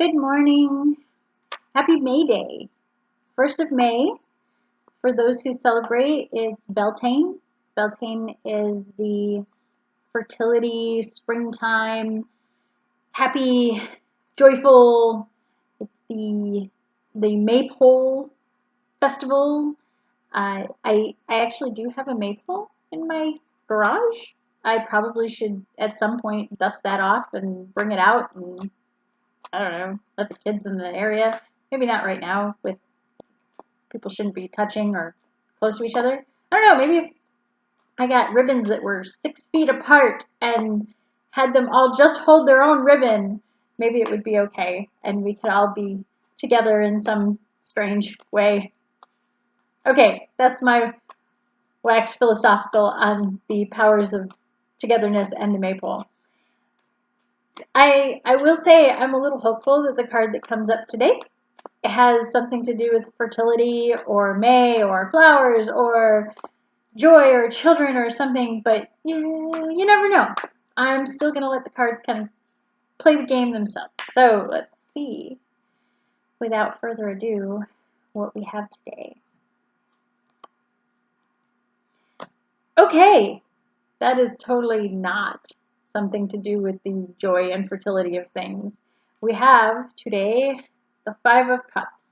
Good morning. Happy May Day. 1st of May, for those who celebrate, it's Beltane. Beltane is the fertility, springtime, happy, joyful. It's the maypole festival. I actually do have a maypole in my garage. I probably should at some point dust that off and bring it out and I don't know, let the kids in the area. Maybe not right now, with people shouldn't be touching or close to each other. I don't know, maybe if I got ribbons that were 6 feet apart and had them all just hold their own ribbon, maybe it would be okay and we could all be together in some strange way. Okay, that's my wax philosophical on the powers of togetherness and the maypole. I will say I'm a little hopeful that the card that comes up today has something to do with fertility or May or flowers or joy or children or something, but you never know. I'm still going to let the cards kind of play the game themselves. So let's see, without further ado, what we have today. Okay, that is totally not something to do with the joy and fertility of things. We have today the Five of Cups.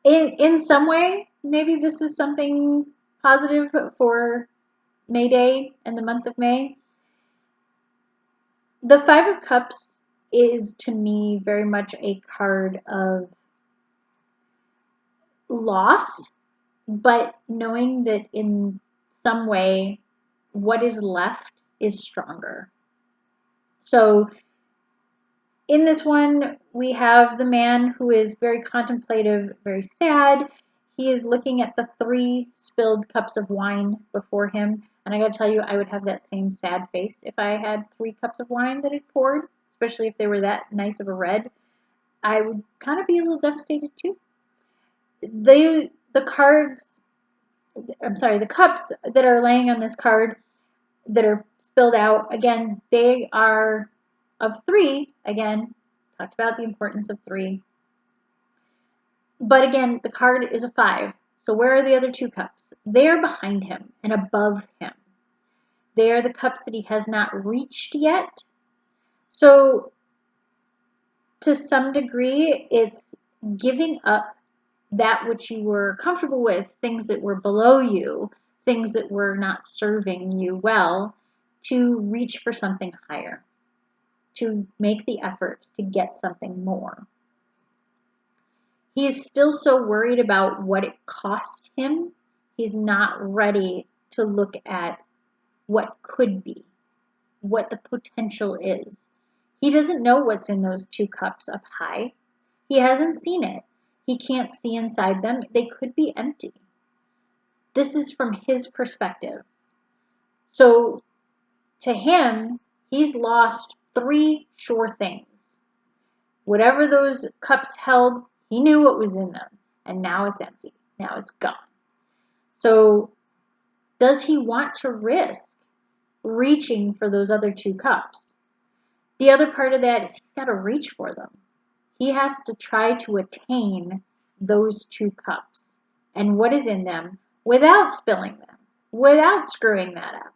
In some way, maybe this is something positive for May Day and the month of May. The Five of Cups is, to me, very much a card of loss, but knowing that in some way, what is left is stronger. So in this one, we have the man who is very contemplative, very sad. He is looking at the 3 spilled cups of wine before him. And I gotta tell you, I would have that same sad face if I had 3 cups of wine that had poured, especially if they were that nice of a red. I would kind of be a little devastated too. The cups that are laying on this card that are spilled out, again, they are of 3, again, talked about the importance of 3. But again, the card is a 5. So where are the other 2 cups? They are behind him and above him. They are the cups that he has not reached yet. So to some degree, it's giving up that which you were comfortable with, things that were below you, things that were not serving you well, to reach for something higher, to make the effort to get something more. He's still so worried about what it cost him. He's not ready to look at what could be, what the potential is. He doesn't know what's in those 2 cups up high. He hasn't seen it. He can't see inside them. They could be empty. This is from his perspective. So to him, he's lost 3 sure things. Whatever those cups held, he knew what was in them, and now it's empty. Now it's gone. So does he want to risk reaching for those other 2 cups? The other part of that is he's got to reach for them. He has to try to attain those 2 cups and what is in them without spilling them, without screwing that up,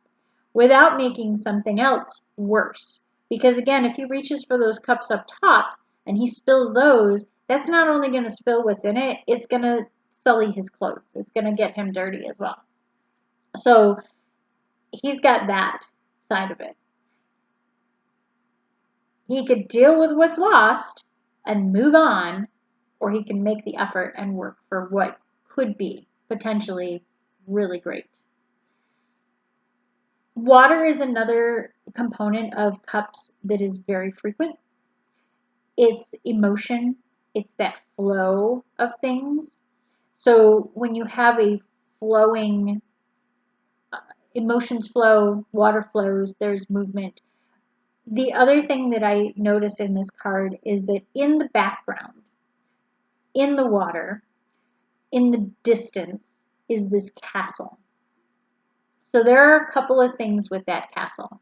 without making something else worse. Because again, if he reaches for those cups up top and he spills those, that's not only going to spill what's in it, it's going to sully his clothes. It's going to get him dirty as well. So he's got that side of it. He could deal with what's lost and move on, or he can make the effort and work for what could be potentially really great. Water is another component of cups that is very frequent. It's emotion. It's that flow of things. So when you have a flowing, emotions flow, water flows, there's movement. The other thing that I notice in this card is that in the background, in the water, in the distance, is this castle. So there are a couple of things with that castle.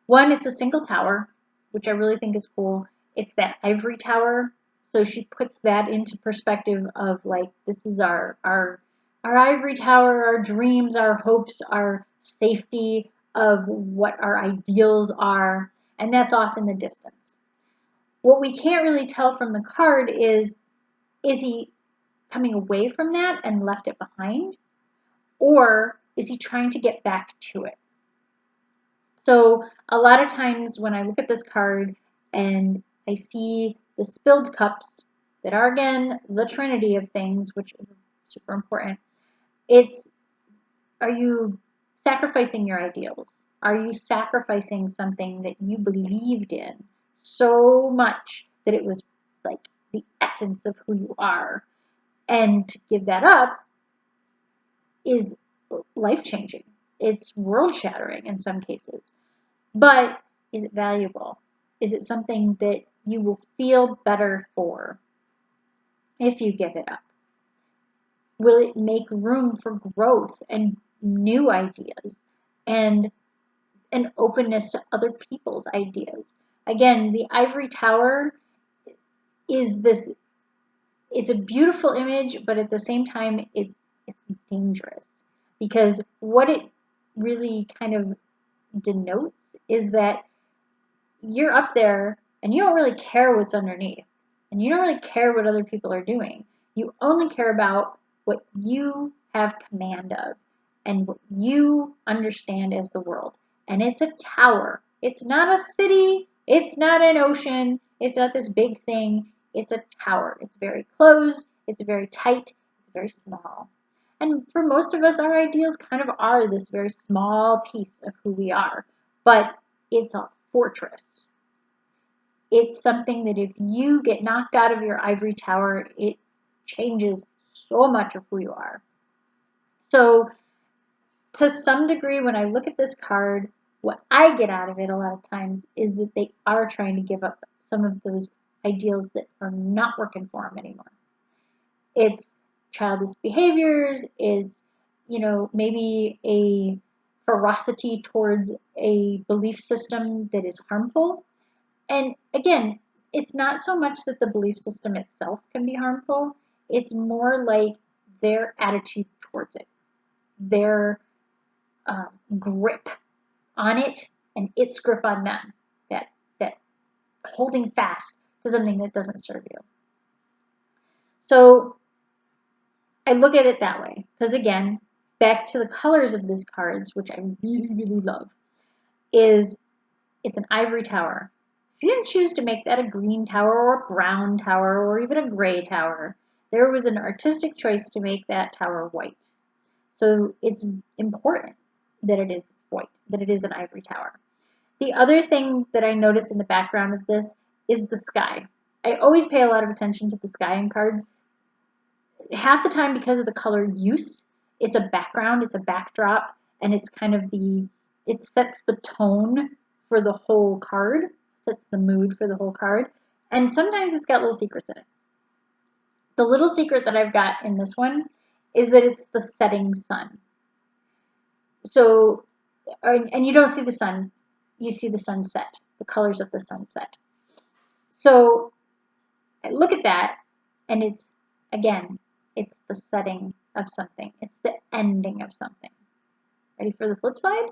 One, it's a single tower. which I really think is cool. It's that ivory tower. So she puts that into perspective of like, this is our ivory tower, our dreams, our hopes, our safety of what our ideals are. And that's off in the distance. What we can't really tell from the card is he coming away from that and left it behind? Or is he trying to get back to it? So a lot of times when I look at this card and I see the spilled cups that are, again, the trinity of things, which is super important, it's, are you sacrificing your ideals? Are you sacrificing something that you believed in so much that it was like the essence of who you are? And to give that up is life-changing. It's world-shattering in some cases. But is it valuable? Is it something that you will feel better for if you give it up? Will it make room for growth and new ideas and an openness to other people's ideas? Again, the ivory tower is this, it's a beautiful image, but at the same time, it's dangerous, because what it really kind of denotes is that you're up there and you don't really care what's underneath, and you don't really care what other people are doing. You only care about what you have command of and what you understand as the world. And it's a tower. It's not a city. It's not an ocean. It's not this big thing. It's a tower. It's very closed. It's very tight. It's very small. And for most of us, our ideals kind of are this very small piece of who we are. But it's a fortress. It's something that if you get knocked out of your ivory tower, it changes so much of who you are. So to some degree, when I look at this card, what I get out of it a lot of times is that they are trying to give up some of those ideals that are not working for them anymore. It's childish behaviors. It's, maybe a ferocity towards a belief system that is harmful. And again, it's not so much that the belief system itself can be harmful. It's more like their attitude towards it, their grip on it, and its grip on them. That holding fast to something that doesn't serve you. So I look at it that way, because again, back to the colors of these cards, which I really, really love, is it's an ivory tower. If you didn't choose to make that a green tower or a brown tower or even a gray tower, there was an artistic choice to make that tower white. So it's important that it is white, that it is an ivory tower. The other thing that I notice in the background of this is the sky. I always pay a lot of attention to the sky in cards. Half the time, because of the color use, it's a background, it's a backdrop, and it's kind of it sets the tone for the whole card, sets the mood for the whole card, and sometimes it's got little secrets in it. The little secret that I've got in this one is that it's the setting sun. So, and you don't see the sun, you see the sunset, the colors of the sunset. So I look at that, and it's, again, it's the setting of something. It's the ending of something. Ready for the flip side?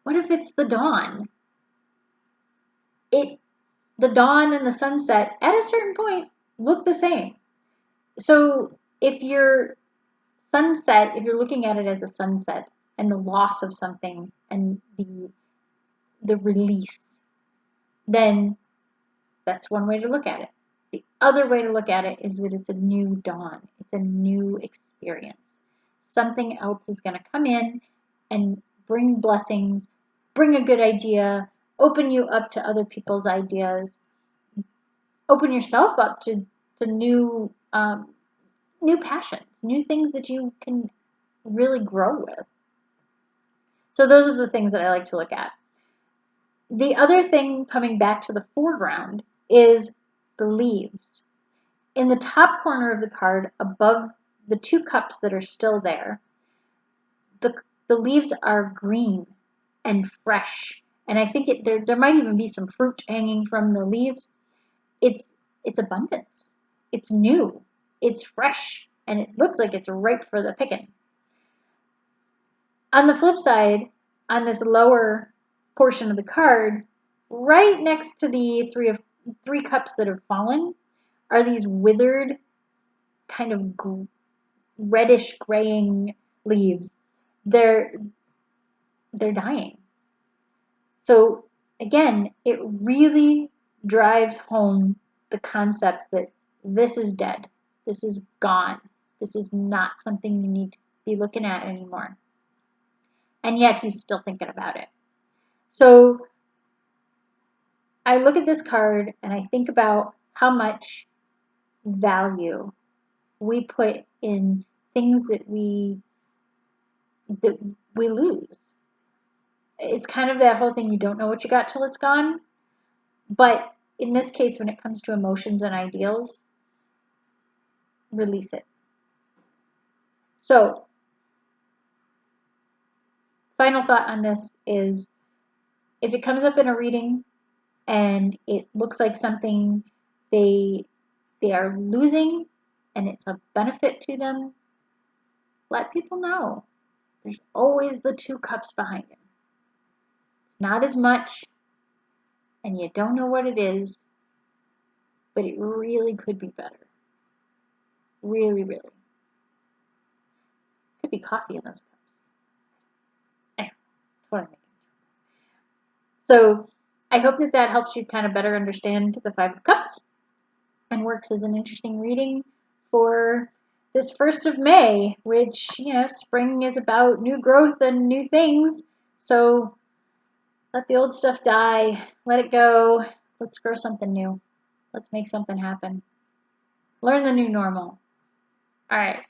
What if it's the dawn? The dawn and the sunset, at a certain point, look the same. So if you're looking at it as a sunset and the loss of something and the release, then that's one way to look at it. The other way to look at it is that it's a new dawn. It's a new experience. Something else is going to come in and bring blessings, bring a good idea, open you up to other people's ideas, open yourself up to new passions, new things that you can really grow with. So those are the things that I like to look at. The other thing coming back to the foreground is the leaves. In the top corner of the card, above the two cups that are still there, the leaves are green and fresh And I think there might even be some fruit hanging from the leaves. It's abundance. It's new. It's fresh. And it looks like it's ripe for the picking. On the flip side, on this lower portion of the card, right next to the three cups that have fallen, are these withered, kind of reddish graying leaves. They're dying. So again, it really drives home the concept that this is dead. This is gone. This is not something you need to be looking at anymore. And yet he's still thinking about it. So I look at this card and I think about how much value we put in things that we lose. It's kind of that whole thing, you don't know what you got till it's gone. But in this case, when it comes to emotions and ideals, release it. So, final thought on this is, if it comes up in a reading and it looks like something they are losing and it's a benefit to them, let people know. There's always the 2 cups behind it. It's not as much, and you don't know what it is, but it really could be better. Really, really. Could be coffee in those cups. Anyway, that's what I'm thinking. So I hope that helps you kind of better understand the 5 of Cups and works as an interesting reading for this 1st of May, which, spring is about new growth and new things. So let the old stuff die. Let it go. Let's grow something new. Let's make something happen. Learn the new normal. All right.